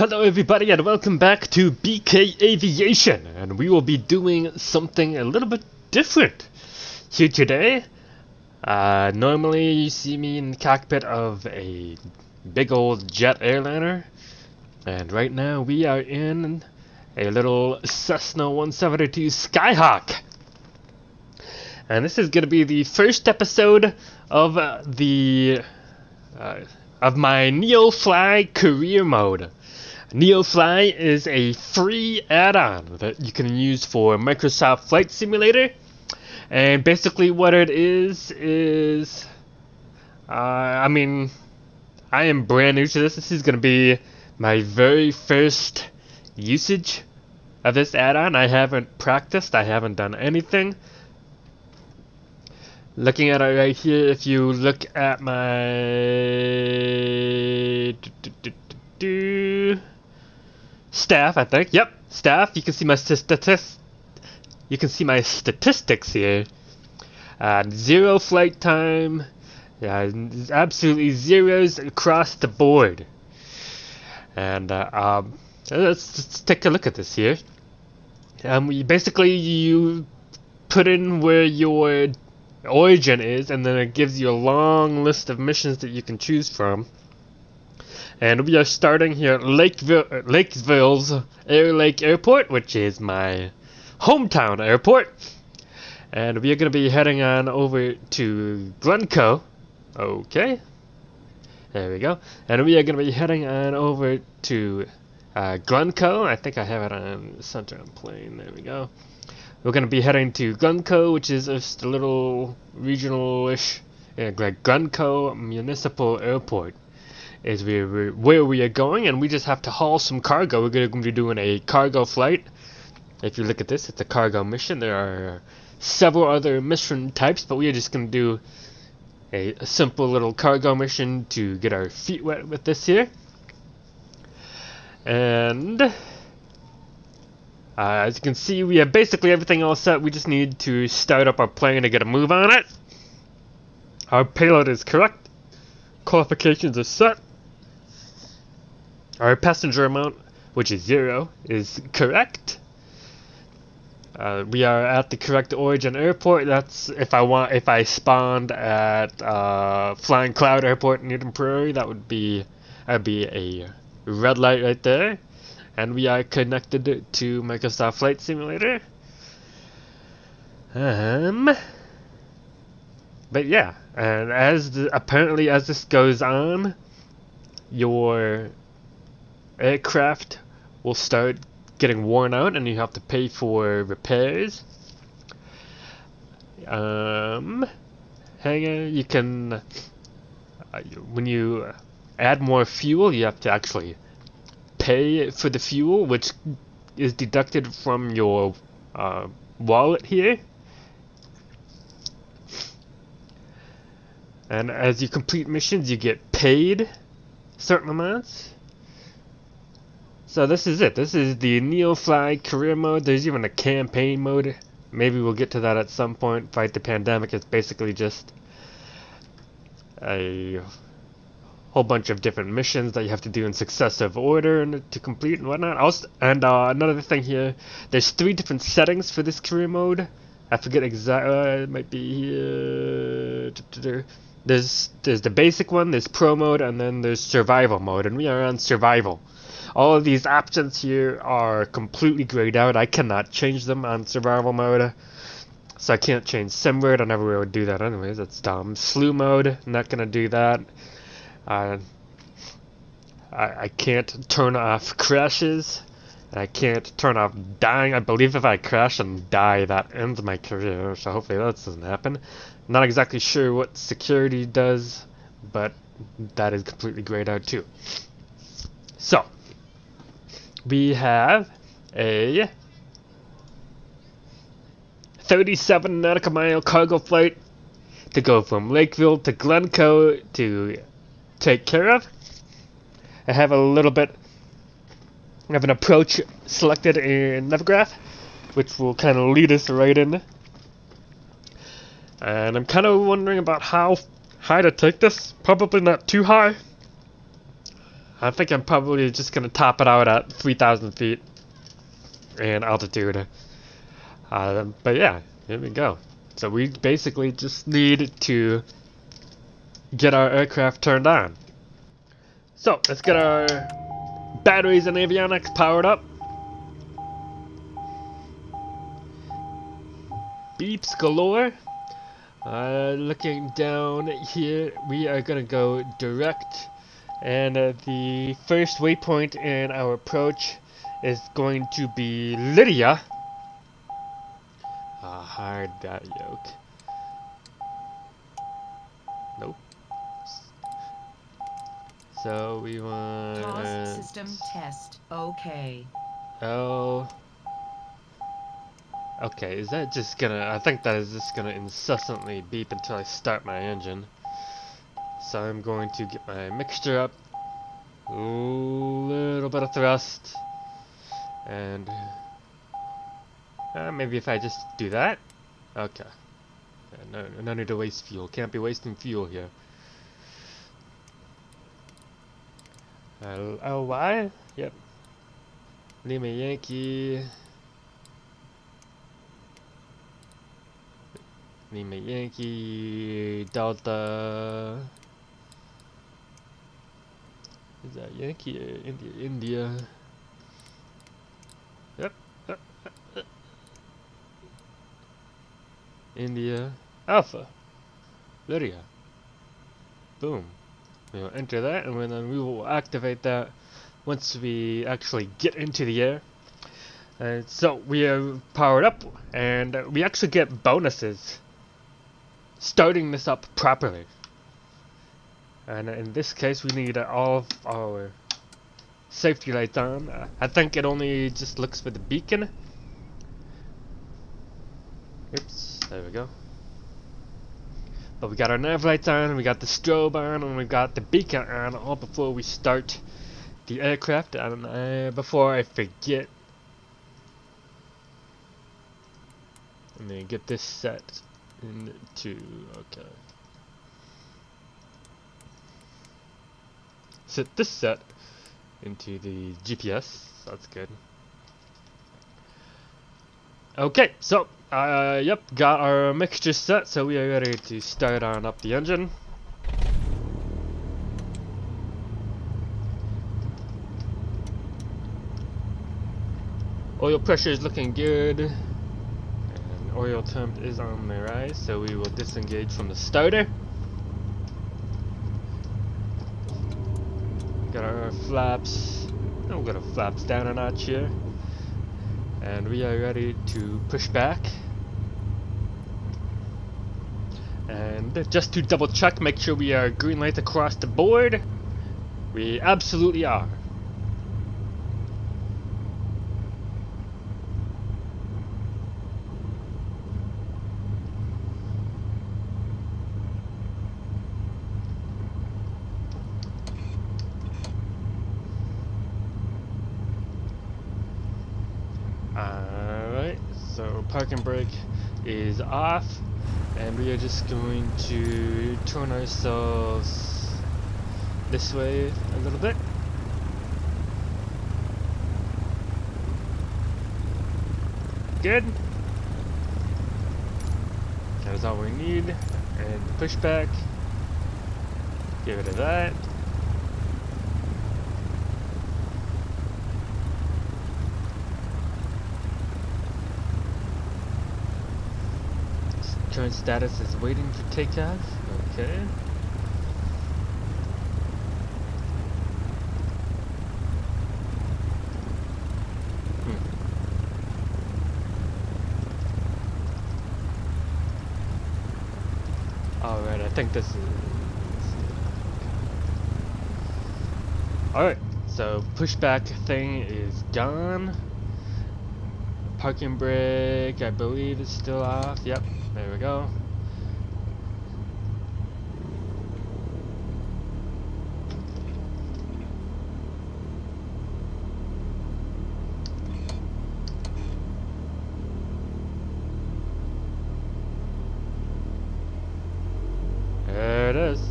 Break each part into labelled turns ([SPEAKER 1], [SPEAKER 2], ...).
[SPEAKER 1] Hello everybody and welcome back to BK Aviation, and we will be doing something a little bit different here today. Normally you see me in the cockpit of a big old jet airliner, and right now we are in a little Cessna 172 Skyhawk. And this is going to be the first episode of my Neofly career mode. Neofly is a free add-on that you can use for Microsoft Flight Simulator, and basically what it is I am brand new to this. This is going to be my very first usage of this add-on. I haven't practiced, I haven't done anything. Looking at it right here, if you look at my staff, I think. Yep, staff. You can see my statistics. You can see my statistics here. 0 flight time. Yeah, absolutely zeros across the board. And let's take a look at this here. You put in where your origin is, and then it gives you a long list of missions that you can choose from. And we are starting here at Lakeville's Air Lake Airport, which is my hometown airport. And we are going to be heading on over to Glencoe. Okay. There we go. And we are going to be heading on over to Glencoe. I think I have it on center on plane. There we go. We're going to be heading to Glencoe, which is just a little regional-ish, like Glencoe Municipal Airport is where we are going, and we just have to haul some cargo. We're going to be doing a cargo flight. If you look at this, it's a cargo mission. There are several other mission types, but we are just going to do a simple little cargo mission to get our feet wet with this here. And as you can see, we have basically everything all set. We just need to start up our plane to get a move on it. Our payload is correct. Qualifications are set. Our passenger amount, which is 0, is correct. We are at the correct origin airport. That's if I spawned at Flying Cloud Airport in Eden Prairie, that'd be a red light right there. And we are connected to Microsoft Flight Simulator. But yeah, and apparently as this goes on, your aircraft will start getting worn out, and you have to pay for repairs. Hang on, you can when you add more fuel, you have to actually pay for the fuel, which is deducted from your wallet here. And as you complete missions, you get paid certain amounts. So this is it. This is the Neofly career mode. There's even a campaign mode. Maybe we'll get to that at some point. Fight the pandemic. It's basically just a whole bunch of different missions that you have to do in successive order to complete and whatnot. Another thing here, there's 3 different settings for this career mode. I forget exactly. It might be here. There's the basic one, there's pro mode, and then there's survival mode, and we are on survival. All of these options here are completely grayed out. I cannot change them on survival mode, so I can't change sim mode. I never would do that anyways. That's dumb. Slew mode, not gonna do that. I can't turn off crashes, and I can't turn off dying. I believe if I crash and die, that ends my career, so hopefully that doesn't happen. Not exactly sure what security does, but that is completely grayed out too. So, we have a 37 nautical mile cargo flight to go from Lakeville to Glencoe to take care of. I have a little bit of an approach selected in Navigraph, which will kind of lead us right in. And I'm kind of wondering about how high to take this. Probably not too high. I think I'm probably just gonna top it out at 3,000 feet in altitude. But yeah, here we go. So we basically just need to get our aircraft turned on. So let's get our batteries and avionics powered up. Beeps galore. Looking down here, we are gonna go direct, and the first waypoint in our approach is going to be Lydia. Hard that yoke. Nope. So we want.
[SPEAKER 2] Pause system test. Okay.
[SPEAKER 1] Oh. Okay, is that just gonna... I think that is just gonna incessantly beep until I start my engine. So I'm going to get my mixture up. A little bit of thrust. And... maybe if I just do that? Okay. No need to waste fuel. Can't be wasting fuel here. LY? Yep. Lima Yankee... Lima Yankee Delta. Is that Yankee or India? India. Yep. India Alpha. Lydia. Boom. We'll enter that, and then we will activate that once we actually get into the air. So we are powered up, and we actually get bonuses starting this up properly. And in this case, we need all of our safety lights on. I think it only just looks for the beacon. Oops, there we go. But we got our nav lights on, we got the strobe on, and we got the beacon on all before we start the aircraft. And before I forget, I'm gonna get this set into, okay. Set this set into the GPS. That's good. Okay, so yep, got our mixture set, so we are ready to start on up the engine. Oil pressure is looking good, and oil temp is on the rise, so we will disengage from the starter. Got our flaps. Oh, we got our flaps down a notch here. And we are ready to push back. And just to double check, make sure we are green lights across the board. We absolutely are. Alright, so parking brake is off, and we are just going to turn ourselves this way a little bit. Good. That is all we need. And push back. Get rid of that. Current status is waiting for takeoff. Okay. Alright, I think this is... Alright, so pushback thing is gone. Parking brake, I believe, is still off. Yep, there we go. There it is.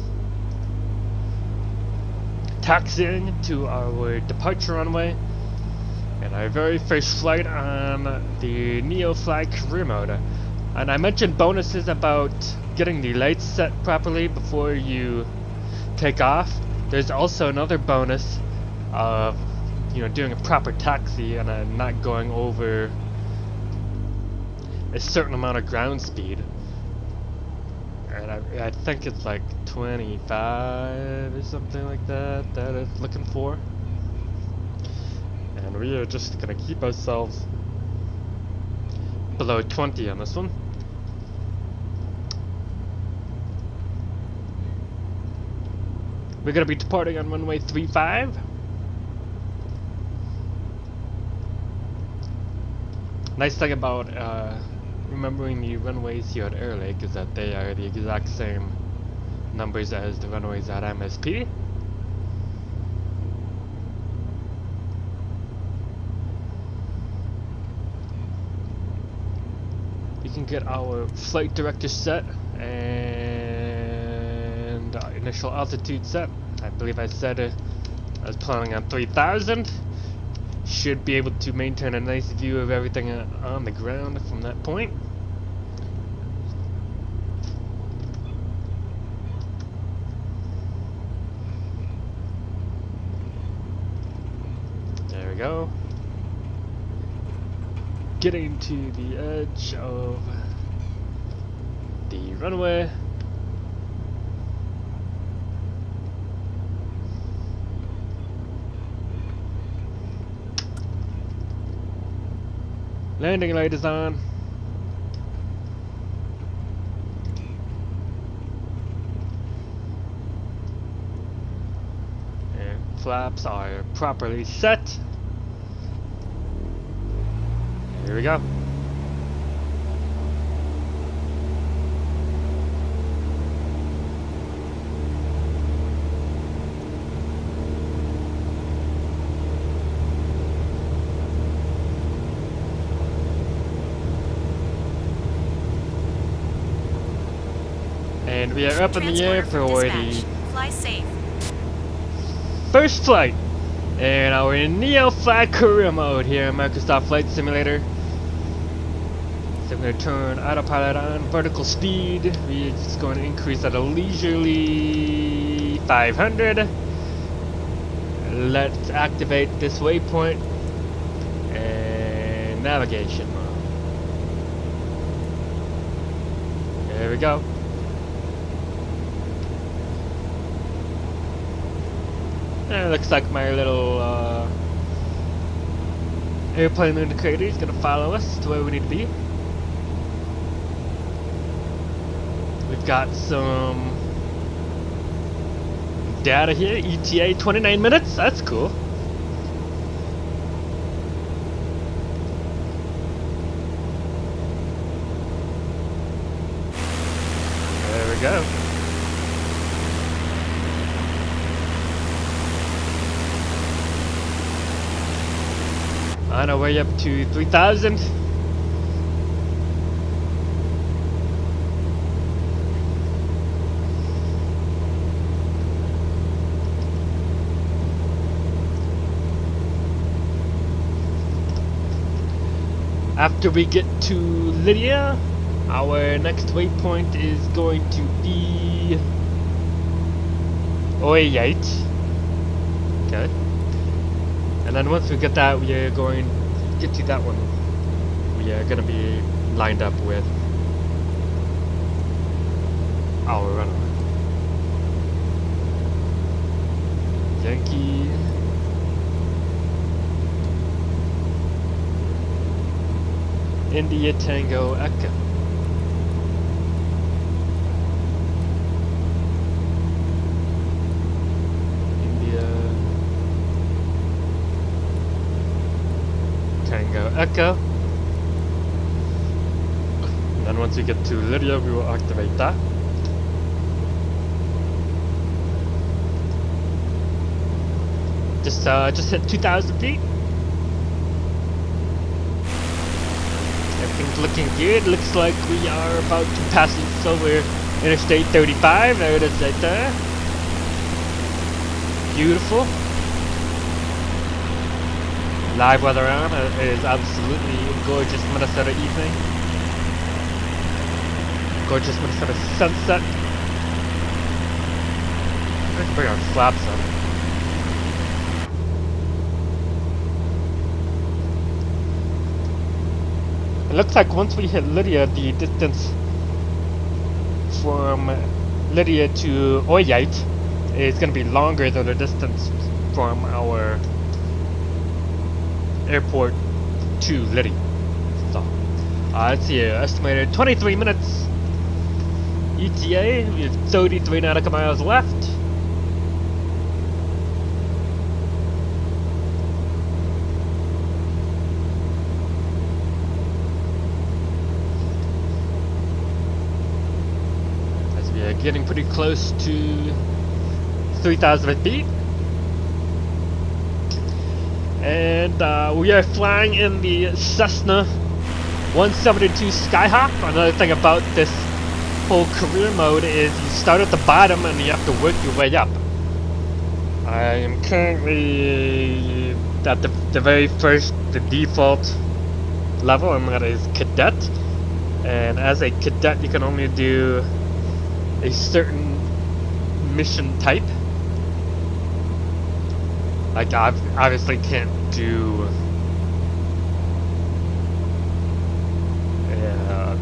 [SPEAKER 1] taxiing to our departure runway and our very first flight on the Neofly career mode. And I mentioned bonuses about getting the lights set properly before you take off. There's also another bonus of doing a proper taxi and not going over a certain amount of ground speed. And I think it's like 25 or something like that it's looking for. And we are just gonna keep ourselves below 20 on this one. We're gonna be departing on runway 35. Nice thing about remembering the runways here at Air Lake is that they are the exact same numbers as the runways at MSP. We can get our flight director set and initial altitude set. I believe I said I was planning on 3,000. Should be able to maintain a nice view of everything on the ground from that point. There we go. Getting to the edge of the runway. Landing light is on. And flaps are properly set. Here we go. And we are up in the air for the first flight in our Neofly career mode here in Microsoft Flight Simulator. So I'm going to turn autopilot on, vertical speed. We're just going to increase at a leisurely 500. Let's activate this waypoint and navigation mode. There we go. And it looks like my little airplane indicator is going to follow us to where we need to be. We've got some data here. ETA 29 minutes. That's cool. There we go. On our way up to 3,000. After we get to Lydia, our next waypoint is going to be 088. Okay. And then once we get that, we are going to get to that one. We are going to be lined up with our runway. Yankee. India Tango Echo. Tango Echo. And then once we get to Lydia, we will activate that. Just hit 2,000 feet. Everything's looking good. Looks like we are about to pass over Interstate 35. There it is right there. beautiful. Live weather on is absolutely gorgeous Minnesota evening. Gorgeous Minnesota sunset. Let's bring our flaps on. It looks like once we hit Lydia, the distance from Lydia to Oyite is going to be longer than the distance from our airport to Liddy. So, let's see here, estimated 23 minutes ETA, we have 33 nautical miles left. As we are getting pretty close to 3,000 feet. And we are flying in the Cessna 172 Skyhawk. Another thing about this whole career mode is you start at the bottom and you have to work your way up. I am currently at the very first, the default level, and that is Cadet. And as a Cadet, you can only do a certain mission type. Like, I obviously can't do, I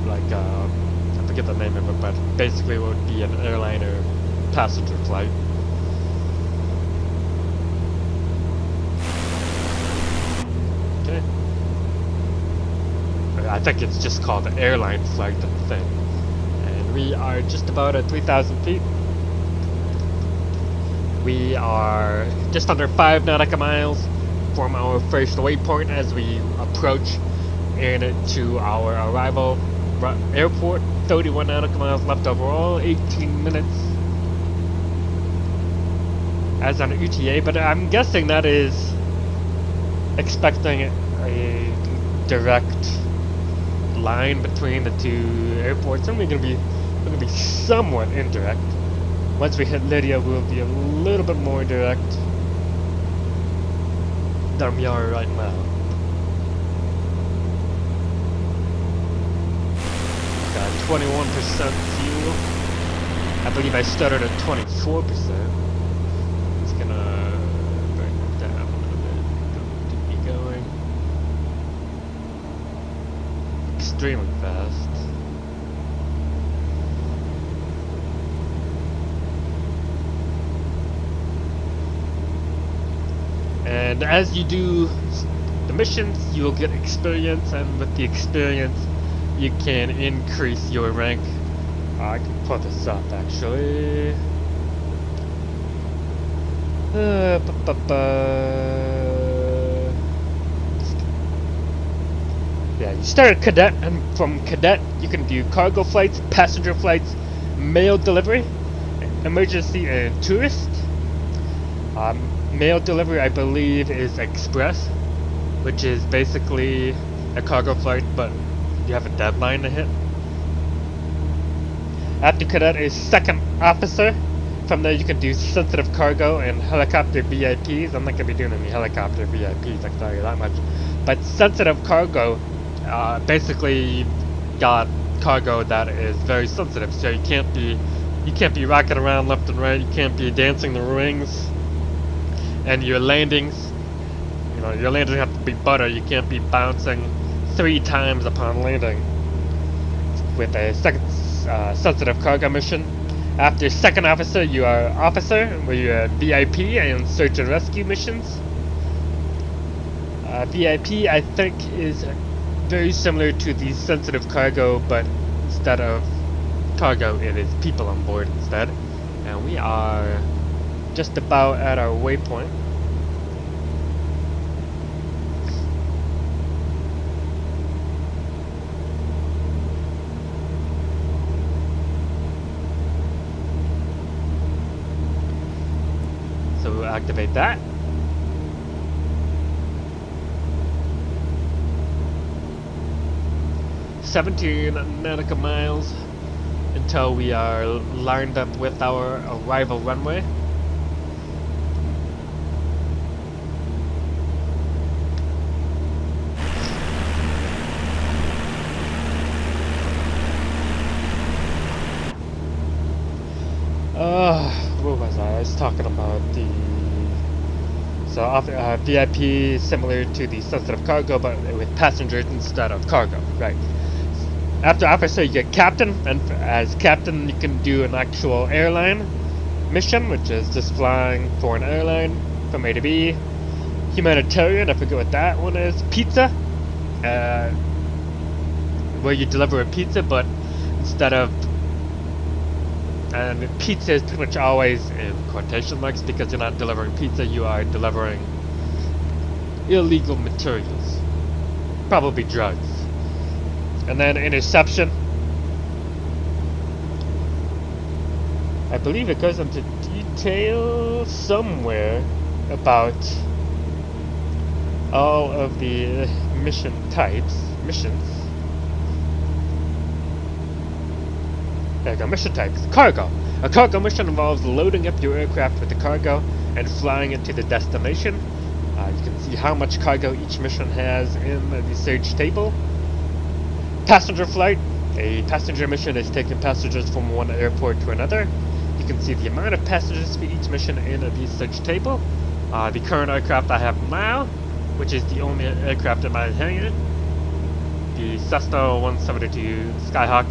[SPEAKER 1] forget the name of it, but basically it would be an airliner passenger flight. Okay. I think it's just called an airline flight, the thing. And we are just about at 3,000 feet. We are just under 5 nautical miles from our first waypoint as we approach into our arrival airport. 31 nautical miles left overall, 18 minutes as an ETA, but I'm guessing that is expecting a direct line between the two airports, and we're gonna be somewhat indirect. Once we hit Lydia, we'll be a little bit more direct than we are right now. Got 21% fuel. I believe I started at 24%. It's gonna bring it down a little bit. To be going extremely fast. And as you do the missions, you will get experience, and with the experience, you can increase your rank. I can put this up actually. Yeah, you start at Cadet, and from Cadet, you can do cargo flights, passenger flights, mail delivery, emergency, and tourist. Mail delivery, I believe, is express, which is basically a cargo flight, but you have a deadline to hit. After Cadet is second officer. From there you can do sensitive cargo and helicopter VIPs. I'm not going to be doing any helicopter VIPs, I can tell you that much. But sensitive cargo, basically got cargo that is very sensitive, so you can't be rocking around left and right, you can't be dancing the rings. And your landings, your landings have to be butter. You can't be bouncing 3 times upon landing. With a second sensitive cargo mission. After second officer, you are officer, where you are VIP and search and rescue missions. VIP, I think, is very similar to the sensitive cargo, but instead of cargo, it is people on board instead. And we are just about at our waypoint. So we'll activate that. $17 nautical miles until we are lined up with our arrival runway. talking about the VIP similar to the sensitive cargo, but with passengers instead of cargo, right? After officer, you get captain, and as captain, you can do an actual airline mission, which is just flying for an airline from A to B. Humanitarian, I forget what that one is. Pizza, where you deliver a pizza, but instead of, and pizza is pretty much always in quotation marks because you're not delivering pizza, you are delivering illegal materials, probably drugs. And then interception, I believe it goes into detail somewhere about all of the missions. There you go, mission types. Cargo. A cargo mission involves loading up your aircraft with the cargo and flying it to the destination. You can see how much cargo each mission has in the search table. Passenger flight. A passenger mission is taking passengers from one airport to another. You can see the amount of passengers for each mission in the search table. The current aircraft I have now, which is the only aircraft in my hangar, the Cessna 172 Skyhawk,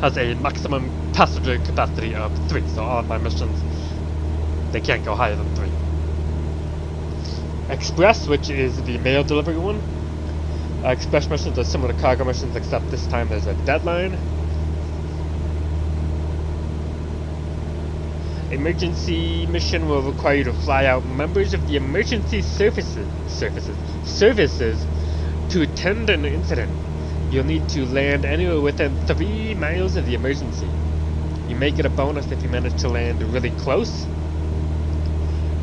[SPEAKER 1] has a maximum passenger capacity of 3, so all of my missions, they can't go higher than 3. Express, which is the mail delivery one. Express missions are similar to cargo missions, except this time there's a deadline. Emergency mission will require you to fly out members of the emergency services to attend an incident. You'll need to land anywhere within 3 miles of the emergency. You may get a bonus if you manage to land really close.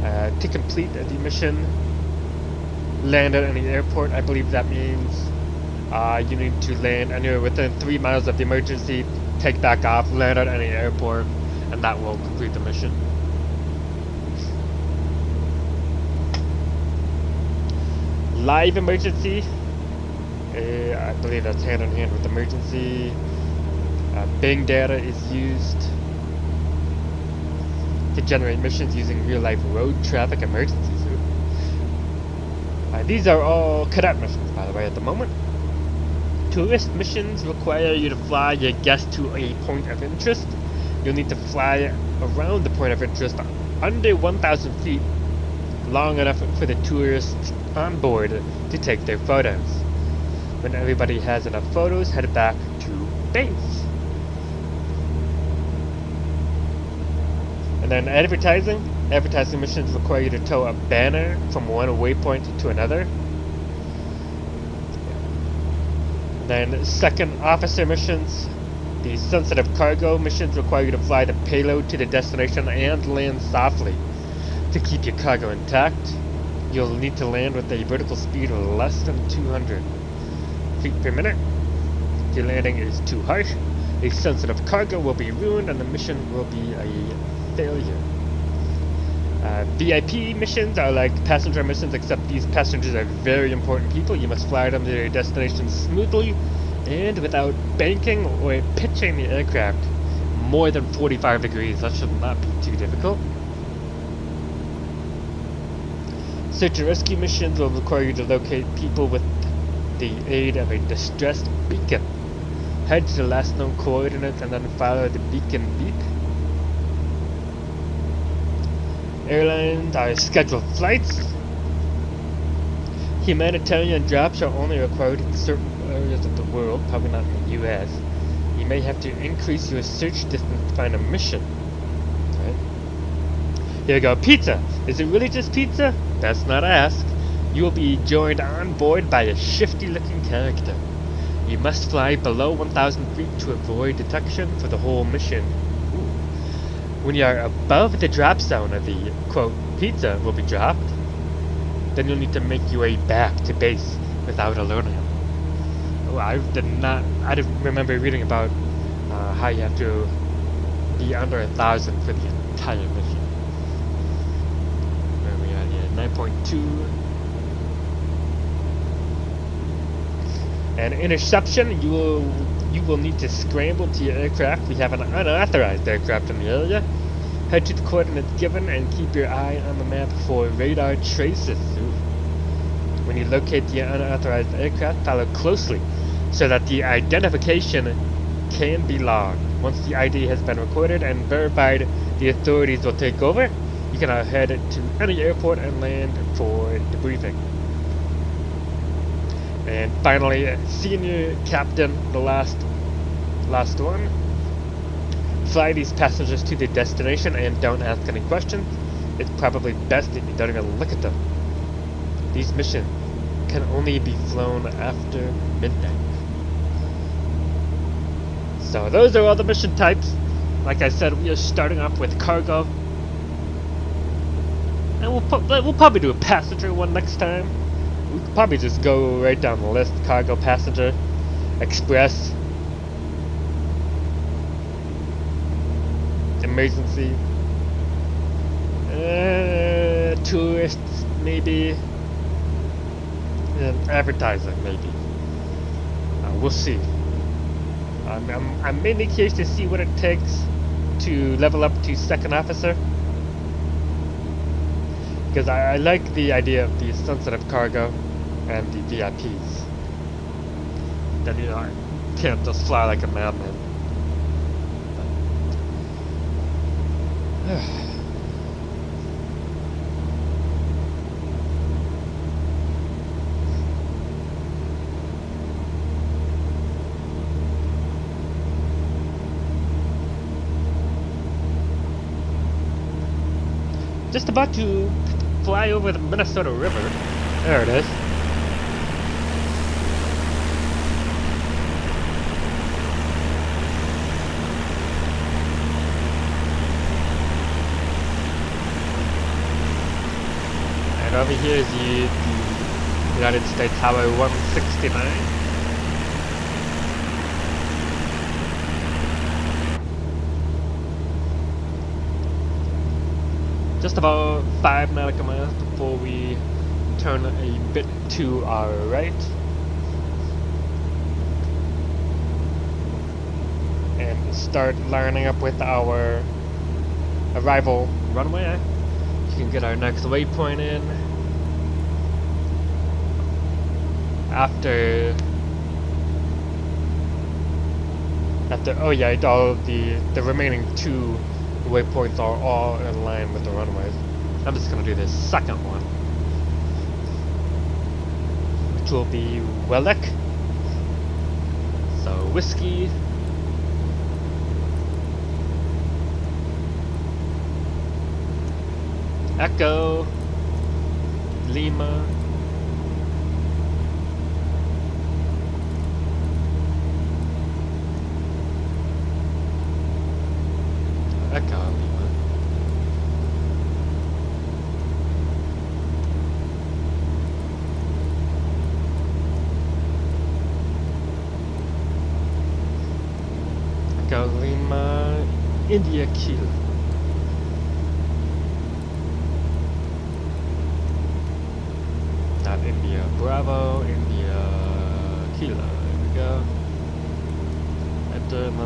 [SPEAKER 1] To complete the mission, land at any airport. I believe that means you need to land anywhere within 3 miles of the emergency, take back off, land at any airport, and that will complete the mission. Live emergency. I believe that's hand in hand with emergency. Bing data is used to generate missions using real-life road traffic emergencies. These are all cadet missions, by the way, at the moment. Tourist missions require you to fly your guest to a point of interest. You'll need to fly around the point of interest under 1,000 feet, long enough for the tourists on board to take their photos. When everybody has enough photos, head back to base. And then advertising. Advertising missions require you to tow a banner from one waypoint to another. Then second officer missions. The sensitive cargo missions require you to fly the payload to the destination and land softly. To keep your cargo intact, you'll need to land with a vertical speed of less than 200 feet per minute. If your landing is too harsh, a sensitive cargo will be ruined and the mission will be a failure. VIP missions are like passenger missions, except these passengers are very important people. You must fly them to their destination smoothly and without banking or pitching the aircraft more than 45 degrees. That should not be too difficult. Search and rescue missions will require you to locate people with the aid of a distressed beacon. Head to the last known coordinates and then follow the beacon beep. Airlines are scheduled flights. Humanitarian drops are only required in certain areas of the world, probably not in the US. You may have to increase your search distance to find a mission. Right. Here we go. Pizza. Is it really just pizza? That's not asked. You will be joined on board by a shifty-looking character. You must fly below 1,000 feet to avoid detection for the whole mission. When you are above the drop zone of the, quote, pizza will be dropped, then you'll need to make your way back to base without alerting him. Oh, I didn't remember reading about how you have to be under 1,000 for the entire mission. Where we are here, 9.2. And interception, you will need to scramble to your aircraft. We have an unauthorized aircraft in the area. Head to the coordinates given and keep your eye on the map for radar traces. Ooh. When you locate the unauthorized aircraft, follow closely so that the identification can be logged. Once the ID has been recorded and verified, the authorities will take over. You can now head to any airport and land for debriefing. And finally, senior captain, the last one. Fly these passengers to their destination and don't ask any questions. It's probably best if you don't even look at them. These missions can only be flown after midnight. So those are all the mission types. Like I said, we are starting off with cargo. And we'll probably do a passenger one next time. We could probably just go right down the list. Cargo, passenger, express, emergency, tourists maybe, and advertising maybe. We'll see. I'm mainly curious to see what it takes to level up to second officer, because I like the idea of the sensitive cargo and the VIPs. Then you know I can't just fly like a madman. Just about to fly over the Minnesota River. There it is. And over here is the United States Highway 169. Just about 5 nautical miles before we turn a bit to our right. And start lining up with our arrival runway. You can get our next waypoint in. After oh yeah, all the remaining 2 waypoints are all in line with the runways. I'm just gonna do this second one, which will be Welleck. So whiskey, Echo, Lima, Echo, Lima, Echo, Lima, India, Kilo. Not India, Bravo, India, Kilo. There we go. And then the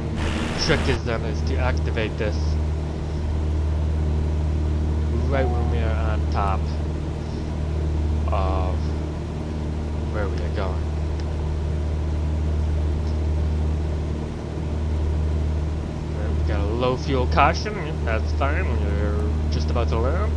[SPEAKER 1] trick is to activate this right when we are on top of where we are going. We got a low fuel caution. That's fine. We're just about to land.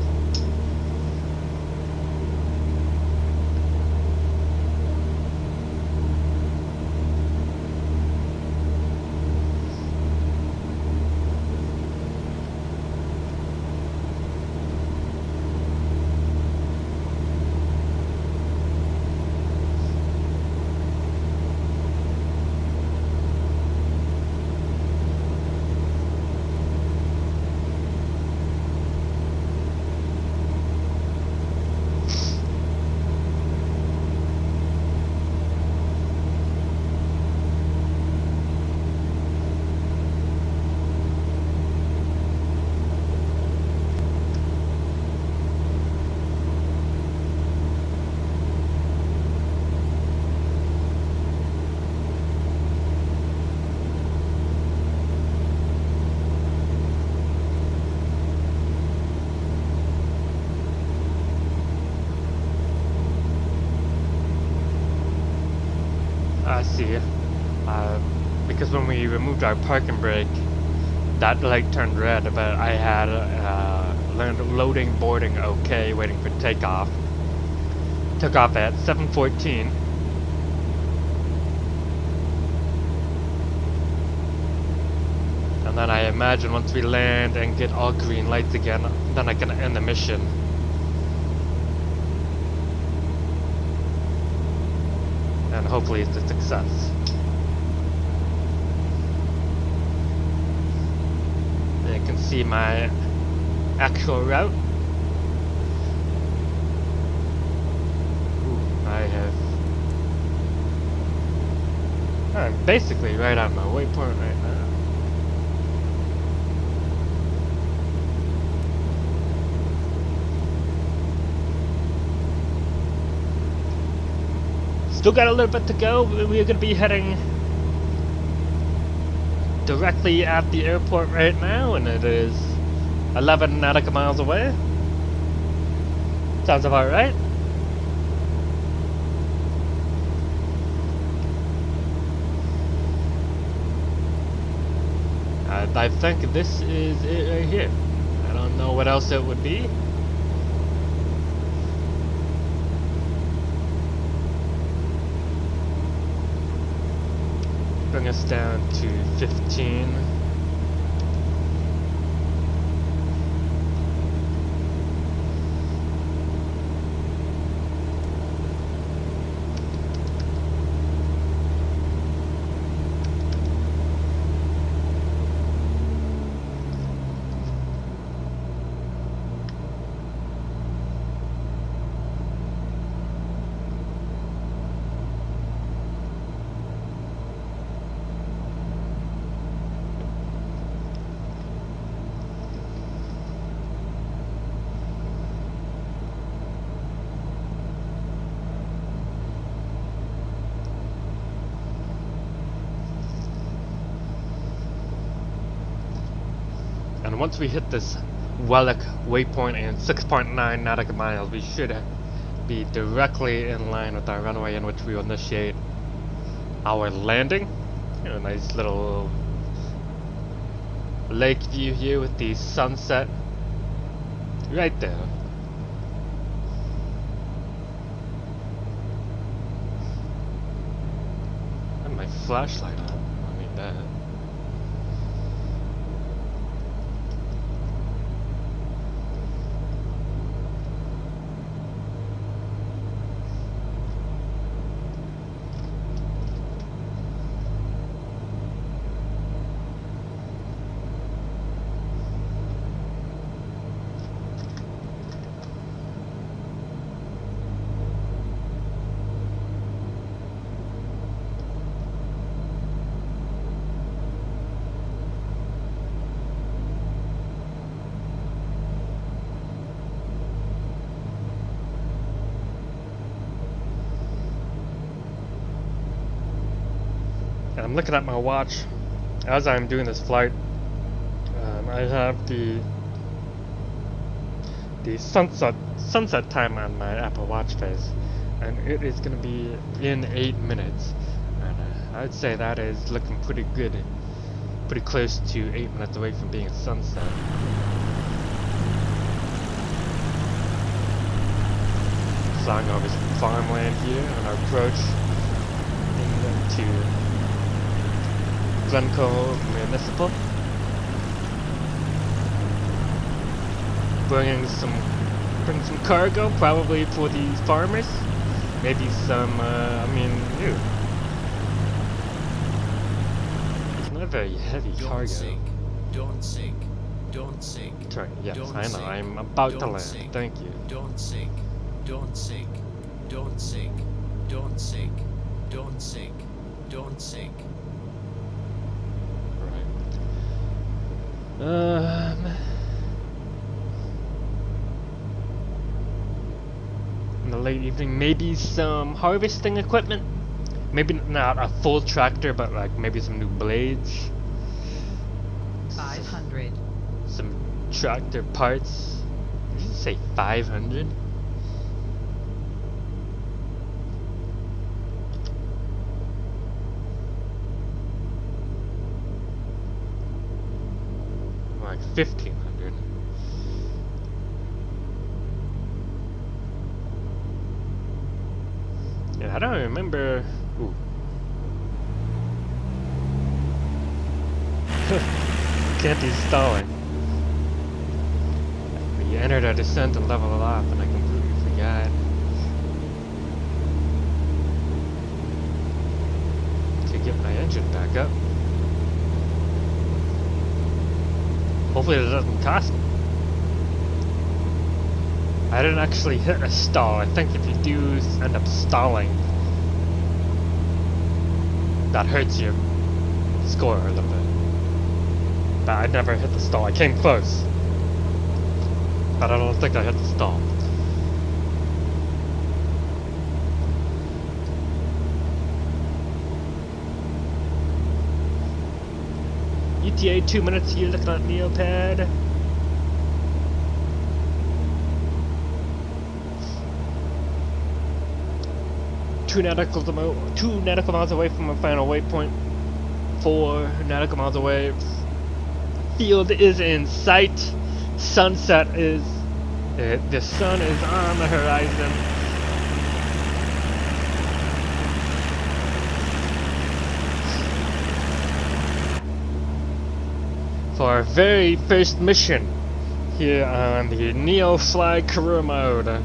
[SPEAKER 1] I see. Because when we removed our parking brake, that light turned red, but I had loading, boarding okay, waiting for takeoff. Took off at 7:14. And then I imagine once we land and get all green lights again, then I can end the mission. And hopefully it's a success. And you can see my actual route. I'm basically right on my waypoint right now. Still got a little bit to go. We're going to be heading directly at the airport right now, and it is 11 nautical miles away. Sounds about right. I think this is it right here. I don't know what else it would be. Bring us down to 15. And once we hit this Wellick waypoint and 6.9 nautical miles, we should be directly in line with our runway in which we will initiate our landing. You know, a nice little lake view here with the sunset right there. I have my flashlight on. I need that. I'm looking at my watch as I'm doing this flight. I have the sunset time on my Apple Watch face, and it is going to be in 8 minutes. And I'd say that is looking pretty good, pretty close to 8 minutes away from being sunset. Flying over some farmland here on our approach into Glencoe Municipal. Bring some cargo, probably for these farmers. Maybe some, it's not a very heavy cargo.
[SPEAKER 3] Don't sink. Don't sink.
[SPEAKER 1] Right, yes,
[SPEAKER 3] Don't
[SPEAKER 1] I know.
[SPEAKER 3] sink.
[SPEAKER 1] I'm about to
[SPEAKER 3] Don't
[SPEAKER 1] land.
[SPEAKER 3] sink.
[SPEAKER 1] Thank you.
[SPEAKER 3] Don't sink. Don't sink. Don't sink. Don't sink. Don't sink. Don't sink.
[SPEAKER 1] In the late evening, maybe some harvesting equipment. Maybe not a full tractor, but like maybe some new blades.
[SPEAKER 2] 500.
[SPEAKER 1] Some tractor parts. Did you say 500? 1500. Yeah, I don't remember. Ooh. Can't be stalling. We entered a descent and leveled off, and I completely forgot to get my engine back up. Hopefully it doesn't cost me. I didn't actually hit a stall. I think if you do end up stalling, that hurts your score a little bit. But I never hit the stall. I came close, but I don't think I hit the stall. ETA 2 minutes, you're looking at Neopad. Two nautical miles away from my final waypoint. 4 nautical miles away. Field is in sight. Sunset is... the sun is on the horizon. For our very first mission here on the Neofly career mode.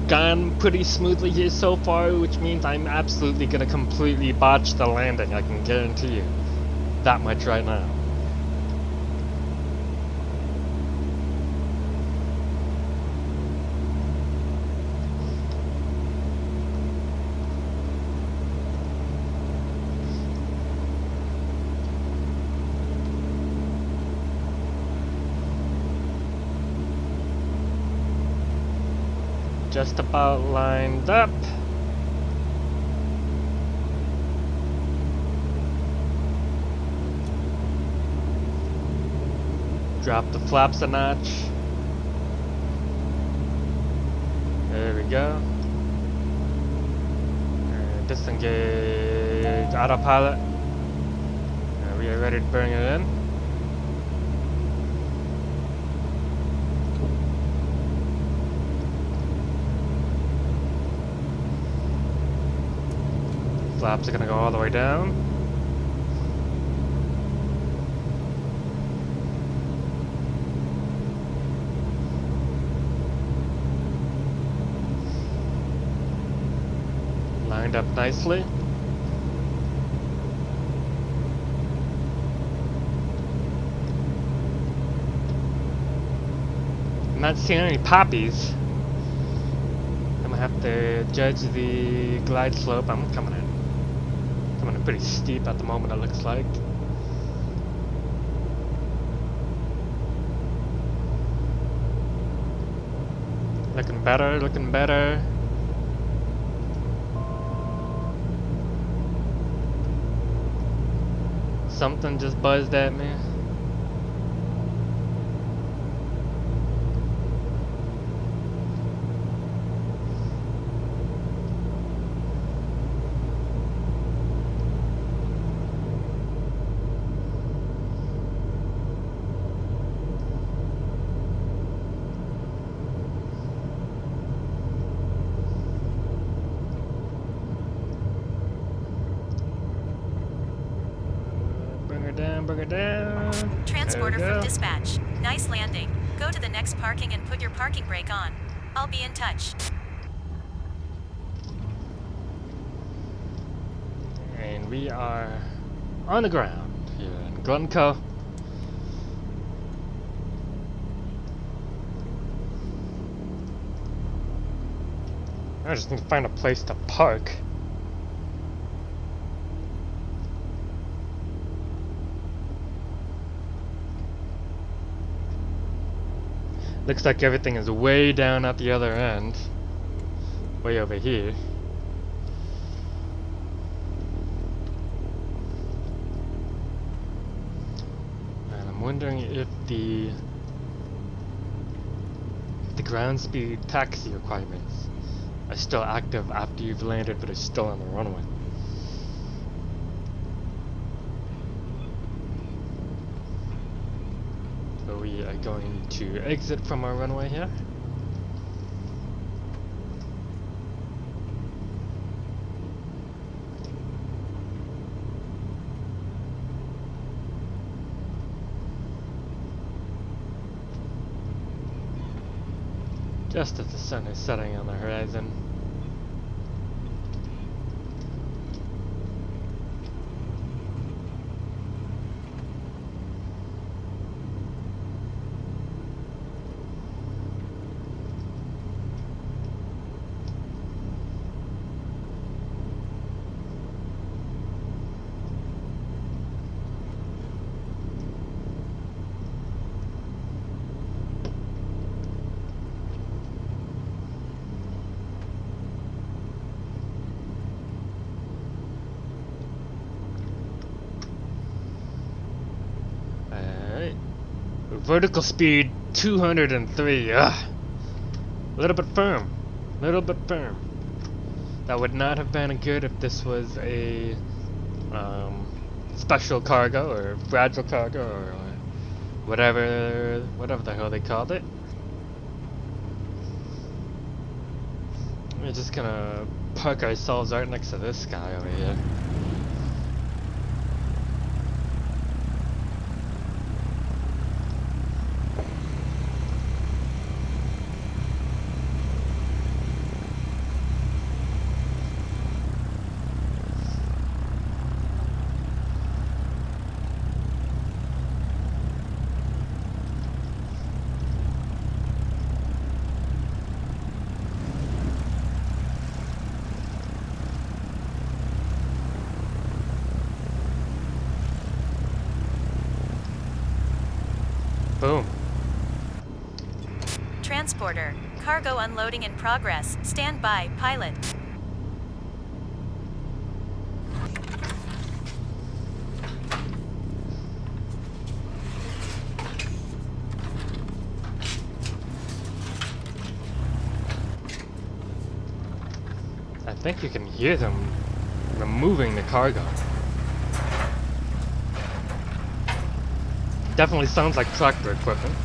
[SPEAKER 1] Gone pretty smoothly here so far, which means I'm absolutely gonna completely botch the landing, I can guarantee you that much right now. Just about lined up. Drop the flaps a notch. There we go. Disengage autopilot. We are ready to bring it in. Flaps are gonna go all the way down. Lined up nicely. I'm not seeing any poppies. I'm gonna have to judge the glide slope. I'm coming in pretty steep at the moment, it looks like. Looking better, looking better. Something just buzzed at me. Bring her down.
[SPEAKER 4] Transporter from dispatch. Nice landing. Go to the next parking and put your parking brake on. I'll be in touch.
[SPEAKER 1] And we are on the ground here in Glencoe. I just need to find a place to park. Looks like everything is way down at the other end. Way over here. And I'm wondering if the ground speed taxi requirements are still active after you've landed but are still on the runway. going to exit from our runway here. Just as the sun is setting on the horizon. Vertical speed 203. Ugh. A little bit firm. Little bit firm. That would not have been good if this was a special cargo or fragile cargo or whatever the hell they called it. We're just gonna park ourselves right next to this guy over here. Boom.
[SPEAKER 4] Transporter. Cargo unloading in progress. Stand by, pilot.
[SPEAKER 1] I think you can hear them removing the cargo. Definitely sounds like tractor equipment.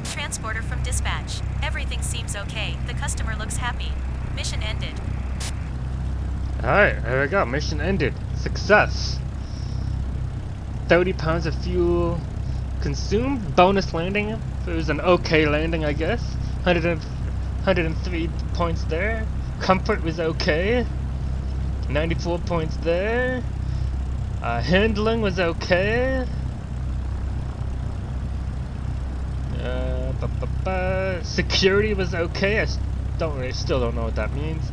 [SPEAKER 4] Transporter from dispatch. Everything seems okay. The customer looks happy. Mission ended.
[SPEAKER 1] Alright, there we go. Mission ended. Success. 30 pounds of fuel consumed. Bonus landing. It was an okay landing, I guess. 103 points there. Comfort was okay. 94 points there. Handling was okay. Security was okay. I still don't know what that means.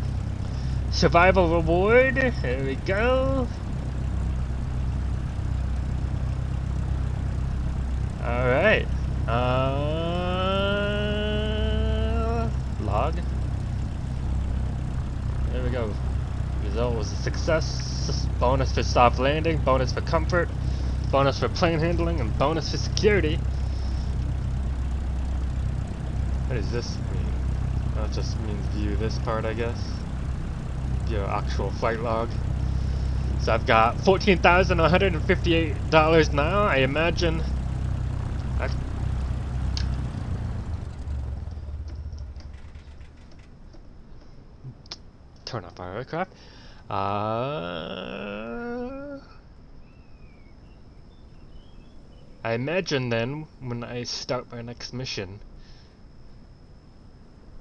[SPEAKER 1] Survival reward. There we go. All right. Log. There we go. Result was a success. Bonus for soft landing. Bonus for comfort. Bonus for plane handling, and bonus for security. What does this mean? That just means view this part, I guess. Your actual flight log. So I've got $14,158 now. I imagine. turn off our aircraft. I imagine then, when I start my next mission,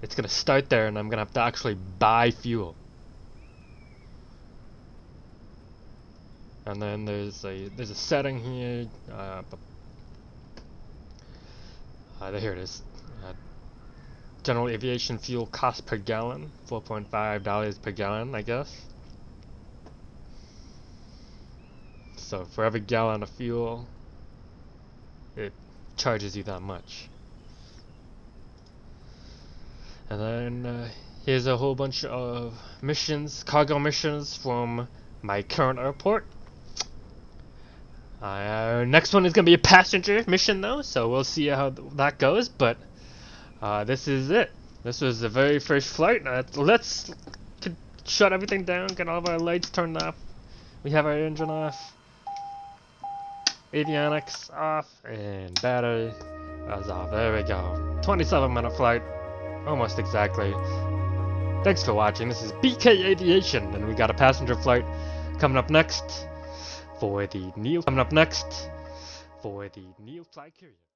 [SPEAKER 1] it's gonna start there and I'm gonna have to actually buy fuel. And then there's a setting here, here it is. General aviation fuel cost per gallon, $4.5 per gallon, I guess. So for every gallon of fuel, it charges you that much. And then here's a whole bunch of missions, cargo missions from my current airport. Next one is going to be a passenger mission though, so we'll see how that goes, but this is it. This was the very first flight. Let's shut everything down, get all of our lights turned off. We have our engine off, avionics off, and battery is off. There we go. 27-minute flight, almost exactly. Thanks for watching. This is BK Aviation, and we got a passenger flight coming up next for the Neofly Courier.